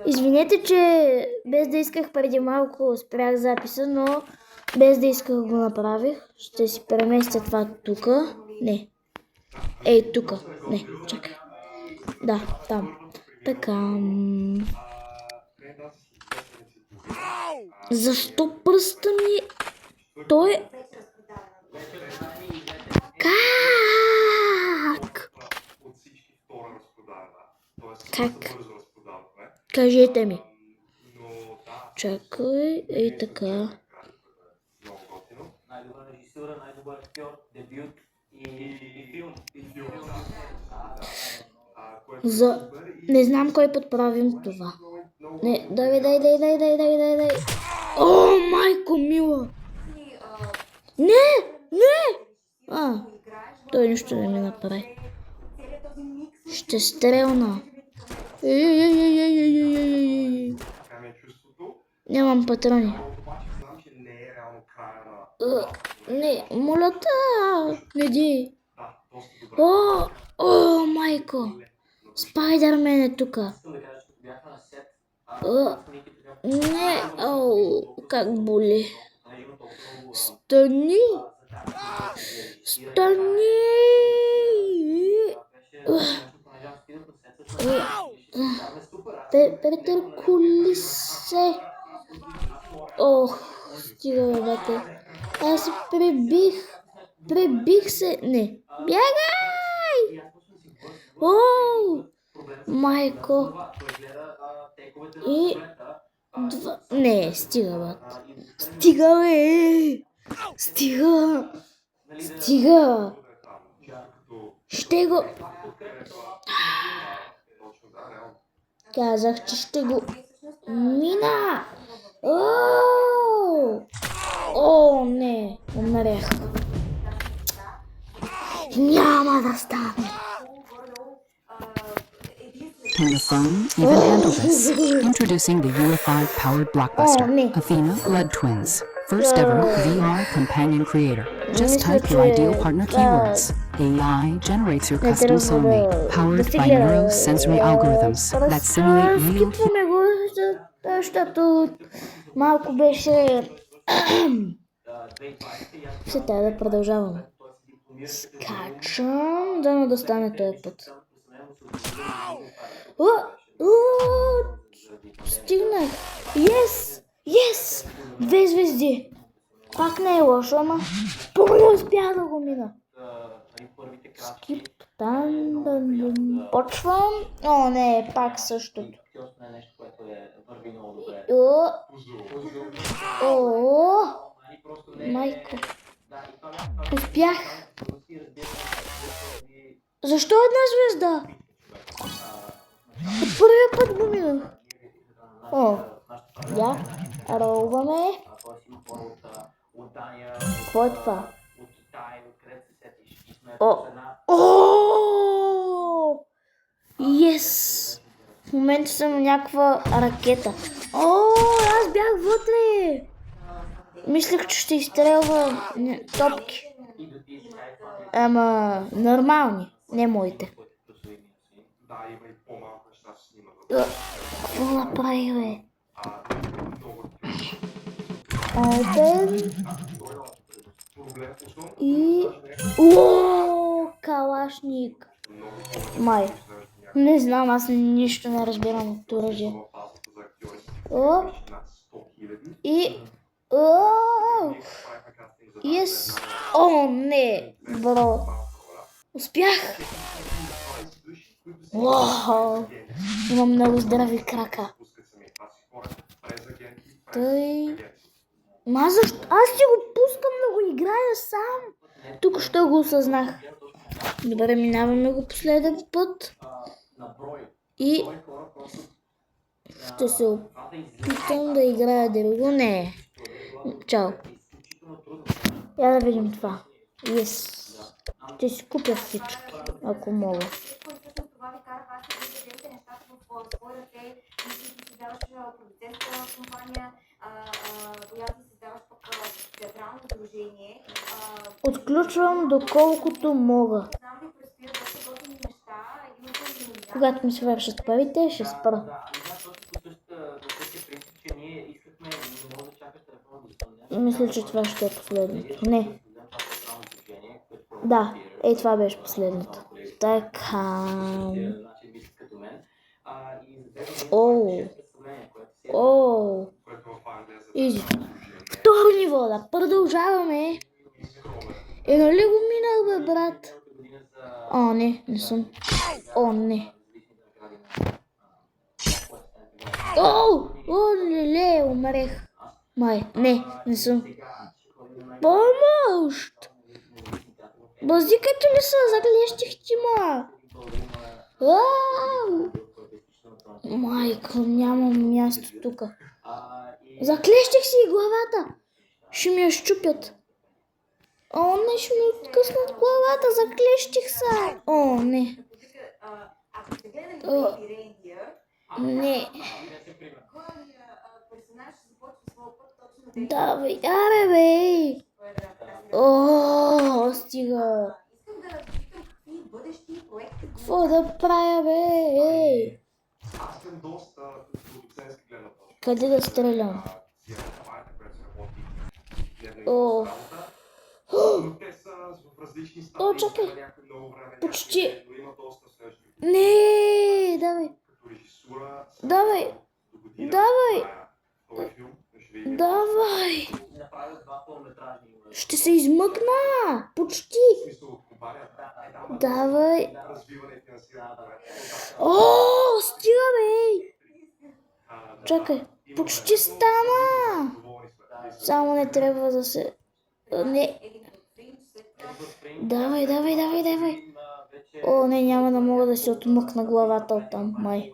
Извинете, че без да исках преди малко спрях записа, но без да исках го направих. Ще си преместя това тук. Не. Ей, тук. Не, чакай. Да, там. Така. Защо пръста ми... Той е... Как? Как? Кажете ми. Чакай, ей така. Не знам кой път правим това. Не, дай. О, майко мила! Не! Той нищо не ми направи. Ще стрелна. Нямам патрони. Не, моля те, не ди. О, майко. Спайдермен е тука. Не, как боли. Стани. Петъркули се. Ох, стига бе, бате. Аз се пребих се. Не. Бягай! О, майко. И два... Не, стига, бат. Стига, бе. Стига. Ще го... Казах, че ще го... Мина! О, не. Умрях. Няма да стане. Can the phone even handle this? Introducing the UI5-powered blockbuster, Athena Lead Twins. First ever VR companion creator. Just type your ideal partner keywords. AI generates your custom soulmate, powered by neurosensory algorithms that simulate real... Скипваме го, защото малко беше... Ще трябва да продължаваме. Скачам, дано да стане този път. Стигнах. Yes! 2 звезди. Пак не е лошо, ама поне успях да го мина. Скип. Почвам. О, не, пак същото. Майко. Успях. Защо една звезда? От първия път го минах. Ролваме. Какво е това? Yes! В момента съм на някаква ракета. Аз бях вътре! Мислех, че ще изстрелва топки. Ама нормални, не моите. Какво направи, бе? И... Калашник. Май. Не знам, аз нищо не разбирам от оръжие. И... Yes. Не, бро. Успях. Имам много здрави крака. Защо? Аз си го пускам да го играя сам. Тук ще го осъзнах. Добре, минаваме го последен път. И ще се опитам да играя друго. Не. Чао. Я да видим това. Yes. Ще си купя всички, ако мога. Отключвам доколкото мога. Когато ми се вършат парите, ще спра. Мисля, че това ще е последното. Не. Да, това беше последното. Така. Изи. Второ ниво, да. Продължаваме. Нали го минал, бе, брат? Не съм. Не. Леле, умрех. Май, не съм. Помощ! Базикайте ли са? Заклещих ти, ма! Майко, нямам място тука. Заклещих си главата. Ще ми я щупят. Не, ще ми откъснат главата. Заклещих се. Не. Не. Давай, аре, бе. Стига. Какво да правя, бе? Къде да стрелям? Чакай. Почти. Не, давай. Давай. Ще се измъкна. Почти. Давай. Стига, бе. Чакай. Почти стана. Само не трябва да се... Не. Давай. Не, няма да мога да си отмъкна главата оттам, май.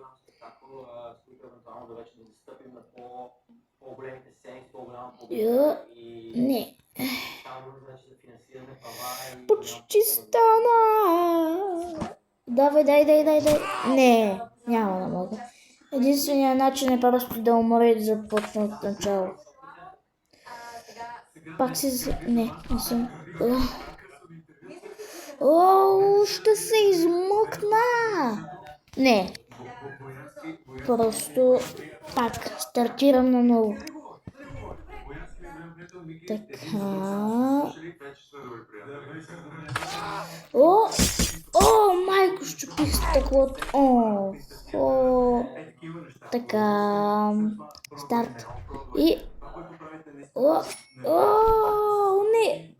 Не. Почти стана. Давай. Не, няма да мога. Единственият начин е просто да умра и да започна от начало. Пак си... Не съм. Ще се измъкна. Не. Просто пак стартирам наново. Така. Майко, щупих стъклото. Така. Старт. И... не.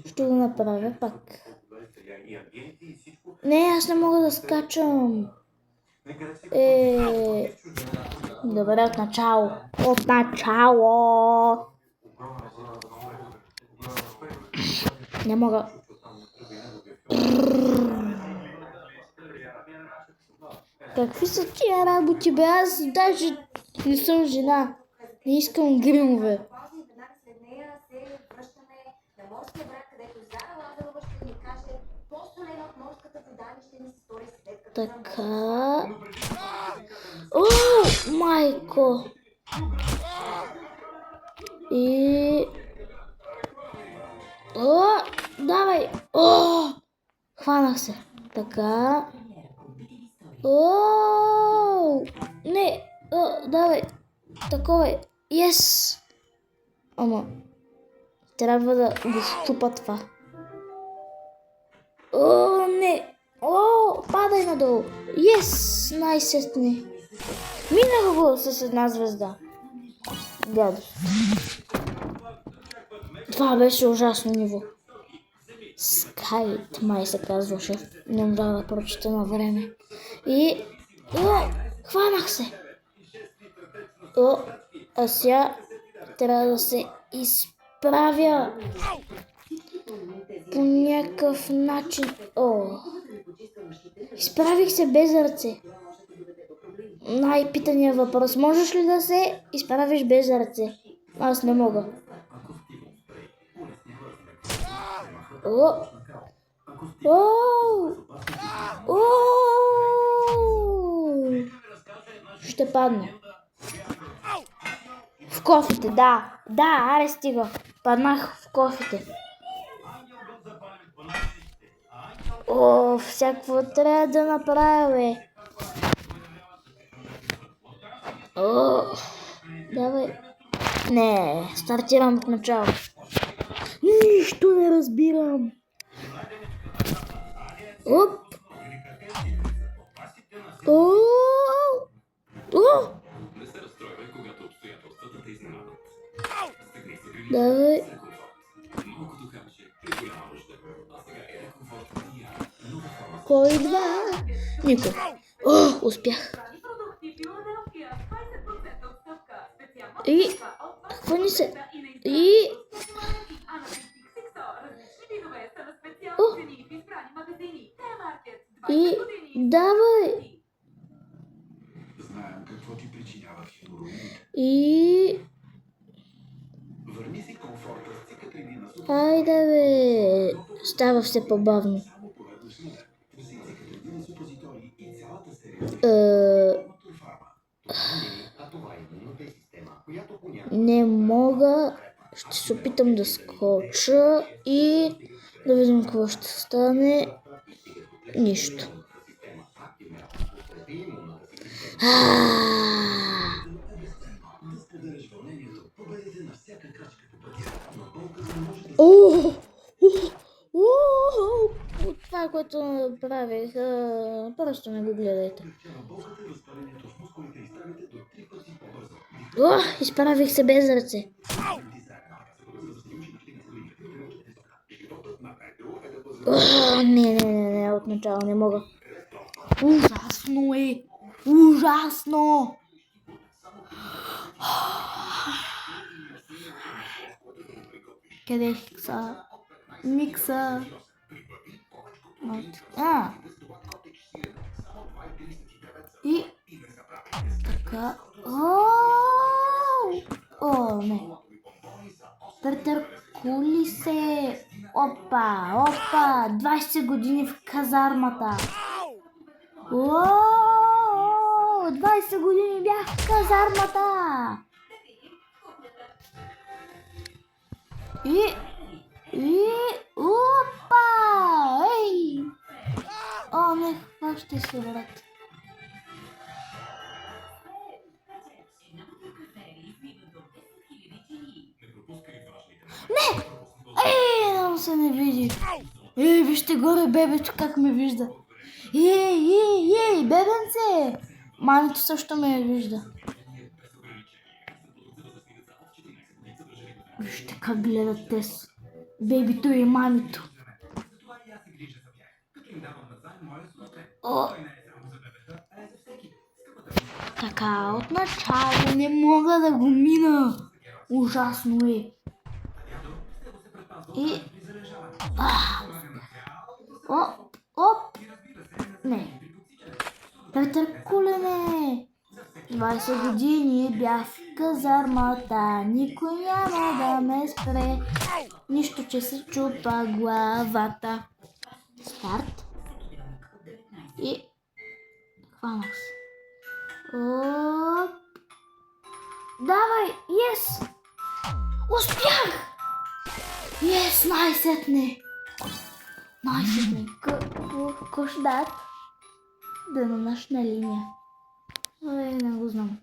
Ще го направя пак. Не, аз не мога да скачам. Добре, от начало. Не мога. Какви са тия работи, бе? Аз даже не съм жена. Не искам гримове. Така. Майко. И... давай. Хванах се. Така. Не. Давай. Такова. Yes. Ама. Трябва да го щупа това. Не. Падай надолу. Yes. Най-сетне. Минах го с една звезда. Гадост. Това беше ужасно ниво. Скайт, май се казваше. Не можа да прочета на време. И... хванах се. А сега трябва да се изправя по някакъв начин. Изправих се без ръце. Най-питания въпрос. Можеш ли да се изправиш без ръце? Аз не мога. Ще падна. В кофите, да. Аре стига. Паднах в кофите. Всякакво трябва да направя, бе. О, давай. Не, стартирам от начало. Нищо не разбирам. Оп. О! О! Давай. Кой идва? Никой. О, успях. И... Какво ни се... И... О! И... Давай! И... Хайде бе! Става все по-бавно. Не мога. Ще се опитам да скоча и да видим какво ще стане. Нищо. Това, което направих, просто не го гледайте. Изправих се без ръце. Не, отначало не мога. Ужасно е! Ужасно! Къде е хикса? Микса? И така. О, не. Претъркули се. Опа. 20 години в казармата. 20 години бях в казармата. Опа! Ей! О, не, хващай се, брат. Не! Нам се не види. Вижте горе бебето как ме вижда. Бебенце! Мамито също ме вижда. Вижте как гледат те с бебито и мамито. Така, отначало не мога да го мина. Ужасно е. И... Оп! Не. Претъркулене. 20 години бях в казармата. Никой няма да ме спре. Нищо, че се чупа главата. Старт. И... хванах се. Оп! Давай! Yes! Успях! Yes! Най-сетне! Какво ще дадат? Да на нашна линия. Не го знам.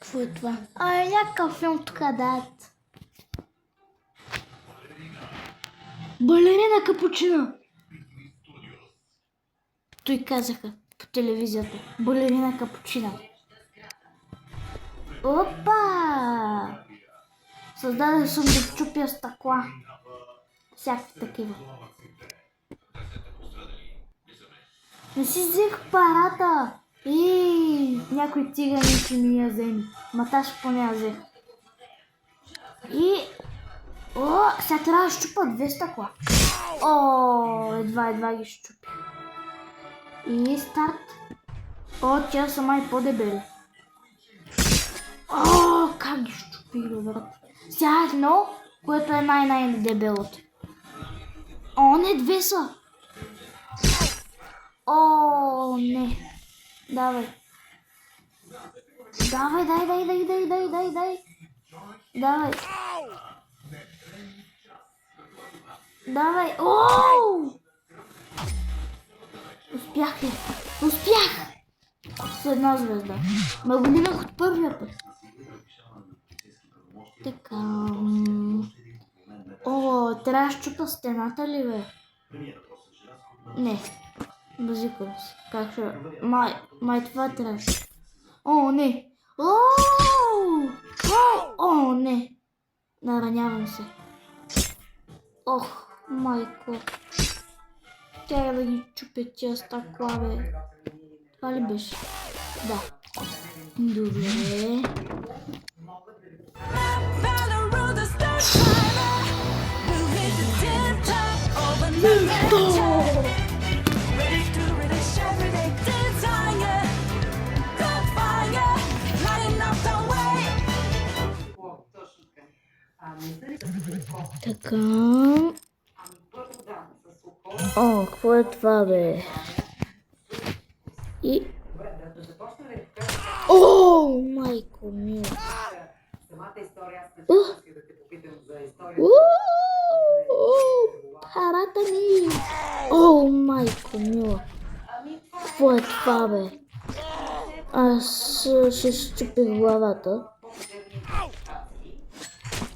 Какво е това? Някакъв филм тук дадат. Балерина капучина! Той казаха по телевизията. Балерина капучина. Опа! Създадах съм да чупя стъкла. Всякакви такива. Не си взех парата. Някой цигани си ми я вземи. Маташ поне я взех. И... сега трябва да щупа 2 стъкла. Едва ги щупя. И старт. Тя са май по-дебели. Как ги щупих, брат. Сега едно, което е най-дебелото. Не, 2 са. Не. Давай. Дай. Давай. Успях ли? Успях! с една звезда. Ма го минах от първия път. Така. О, трябва да щупа стената ли, бе? Не. Базикал си. Как ще... Май това трябва. О, не. О, не. Наранявам се. Ох, майко. Тя да ги чупя тия стъкла, бе. Това ли беше? Да. Добре. Така. О, какво е това, бе? И... О, майко мило. Харата ми. О, майко мило. Какво е това, бе? Аз ще щупих главата.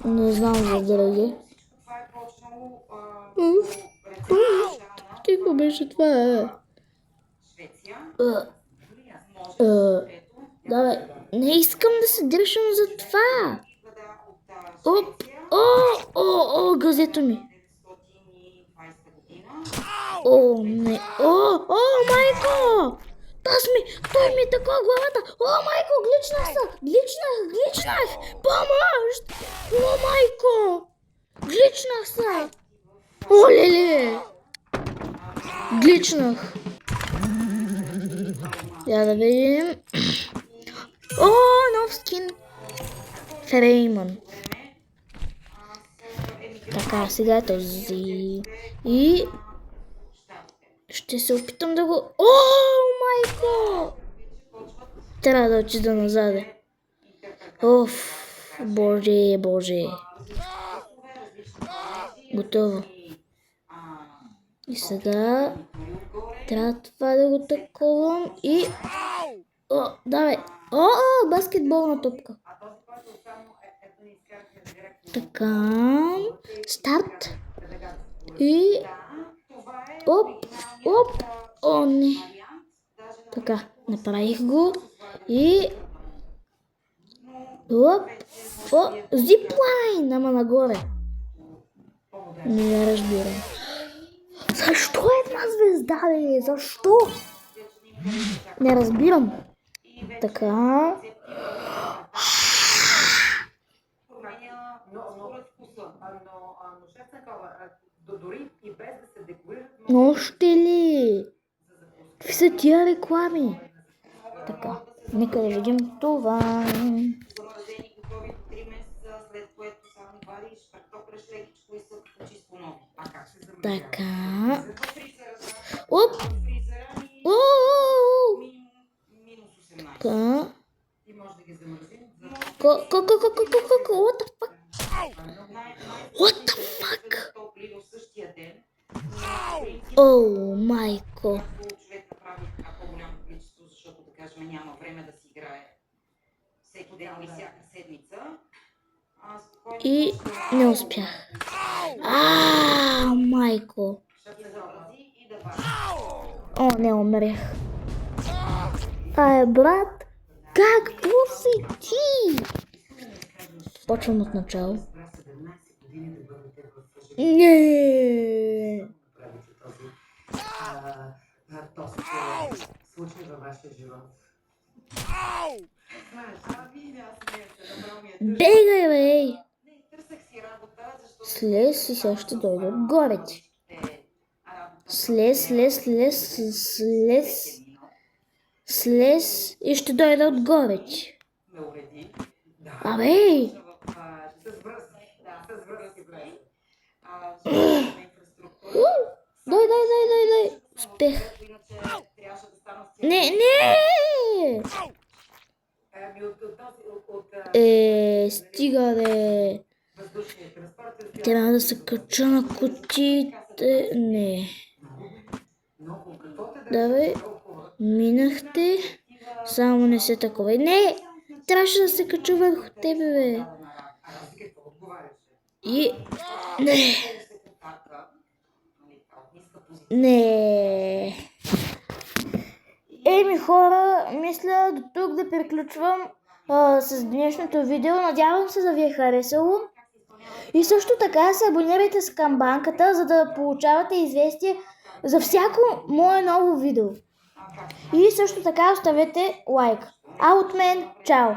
Не знам за драги. Какво беше това? Да, бе. Не искам да се дръжам за това. Оп. О, газето ми. О, не. О, майко! Той ми така главата. О, майко, гличнах. Помощ! О, майко! Гличнах се. О, леле! Гличнах. Я да видим. О, нов скин. Фреймън. Така, сега е този. И... ще се опитам да го... О, майко! Трябва да отида назаде. Оф, боже. Готово. И сега... трябва това да го таковам и... О, давай. О, баскетболна топка. Така. Старт. И... Оп. О, не. Така, направих го. И... Оп. О, зиплайн, ама нагоре. Не разбирам. Защо една звезда, бе? Защо? Не разбирам. Така. Но още ли? Какви са тия реклами? Така. Нека да видим това. Така. Оп! Така. What the fuck? О, майко. И не успях. Майко. О, не умрях. Брат, какво си ти? Почвам от начало. Не. Бегай, бе! Слез и сега ще дойда отгоре ти. Слез и ще дойда отгоре ти. Абе! Дай. Успех. Не! Стига, бе. Трябва да се кача на кутиите. Не. Давай. Минахте. Само не се такова. Не! Трябваше да се кача върху тебе, бе. И... Не! Не! Еми хора, мисля до тук да приключвам с днешното видео. Надявам се да ви е харесало. И също така се абонирайте с камбанката, за да получавате известие за всяко мое ново видео. И също така оставете лайк. А от мен, чао!